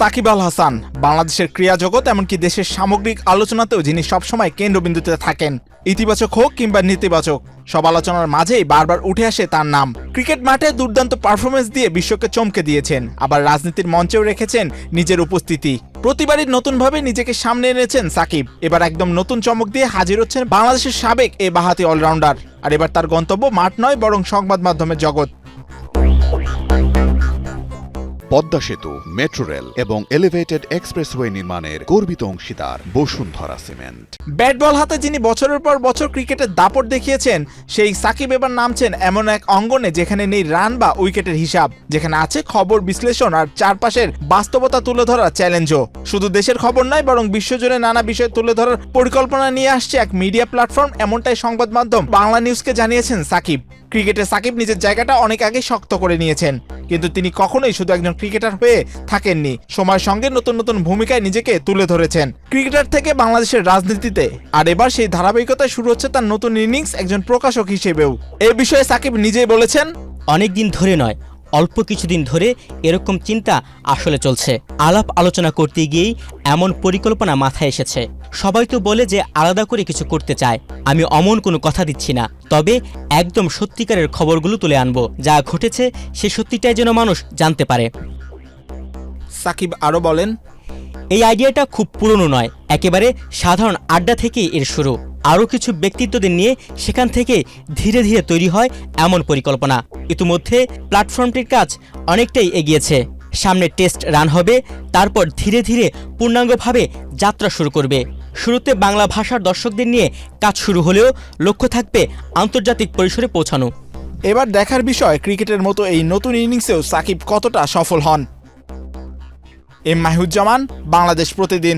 সাকিব আল হাসান বাংলাদেশের ক্রীড়া জগৎ এমনকি দেশের সামগ্রিক আলোচনাতেও যিনি সবসময় কেন্দ্রবিন্দুতে থাকেন। ইতিবাচক হোক কিংবা নেতিবাচক, সব আলোচনার মাঝেই বারবার উঠে আসে তার নাম। ক্রিকেট মাঠে দুর্দান্ত পারফরমেন্স দিয়ে বিশ্বকে চমকে দিয়েছেন, আবার রাজনীতির মঞ্চেও রেখেছেন নিজের উপস্থিতি। প্রতিবারই নতুনভাবে নিজেকে সামনে এনেছেন সাকিব। এবার একদম নতুন চমক দিয়ে হাজির হচ্ছেন বাংলাদেশের সাবেক এই বাঁহাতি অলরাউন্ডার। আর এবার তার গন্তব্য মাঠ নয় বরং সংবাদ মাধ্যমের জগৎ। পদ্মা সেতু, মেট্রো রেল এবং এলিভেটেড এক্সপ্রেসওয়ে নির্মাণের গর্বিত অংশীদার বসুন্ধরা সিমেন্ট। ব্যাট বল হাতে যিনি বছরের পর বছর ক্রিকেটের দাপট দেখিয়েছেন, সেই সাকিব এবার নামছেন এমন এক অঙ্গনে যেখানে নেই রান বা উইকেটের হিসাব, যেখানে আছে খবর বিশ্লেষণ আর চারপাশের বাস্তবতা তুলে ধরার চ্যালেঞ্জও। শুধু দেশের খবর নয় বরং বিশ্বজুড়ে নানা বিষয় তুলে ধরার পরিকল্পনা নিয়ে আসছে এক মিডিয়া প্ল্যাটফর্ম, এমনটাই সংবাদ মাধ্যম বাংলা নিউজকে জানিয়েছেন সাকিব। ক্রিকেটে সাকিব নিজের জায়গাটা অনেক আগে শক্ত করে নিয়েছেন, কিন্তু তিনি কখনোই শুধু একজন ক্রিকেটার হয়ে থাকেননি। সময়ের সঙ্গে নতুন নতুন ভূমিকায় নিজেকে তুলে ধরেছেন ক্রিকেটার থেকে বাংলাদেশের রাজনীতিতে। আর এবার সেই ধারাবাহিকতায় শুরু হচ্ছে তার নতুন ইনিংস একজন প্রকাশক হিসেবেও। এ বিষয়ে সাকিব নিজেই বলেছেন, অনেকদিন ধরে নয়, অল্প কিছুদিন ধরে এরকম চিন্তা আসলে চলছে। আলাপ আলোচনা করতে গিয়েই এমন পরিকল্পনা মাথায় এসেছে। সবাই তো বলে যে আলাদা করে কিছু করতে চায়, আমি অমন কোনো কথা দিচ্ছি না, তবে একদম সত্যিকারের খবরগুলো তুলে আনবো। যা ঘটেছে সে সত্যিটাই যেন মানুষ জানতে পারে। সাকিব আরও বলেন, এই আইডিয়াটা খুব পুরনো নয়, একেবারে সাধারণ আড্ডা থেকেই এর শুরু। আরও কিছু ব্যক্তিত্বদের নিয়ে সেখান থেকে ধীরে ধীরে তৈরি হয় এমন পরিকল্পনা। ইতিমধ্যে প্ল্যাটফর্মটির কাজ অনেকটাই এগিয়েছে। সামনে টেস্ট রান হবে, তারপর ধীরে ধীরে পূর্ণাঙ্গভাবে যাত্রা শুরু করবে। শুরুতে বাংলা ভাষার দর্শকদের নিয়ে কাজ শুরু হলেও লক্ষ্য থাকবে আন্তর্জাতিক পরিসরে পৌঁছানো। এবার দেখার বিষয় ক্রিকেটের মতো এই নতুন ইনিংসেও সাকিব কতটা সফল হন। এম মাহিউজ্জামান, বাংলাদেশ প্রতিদিন।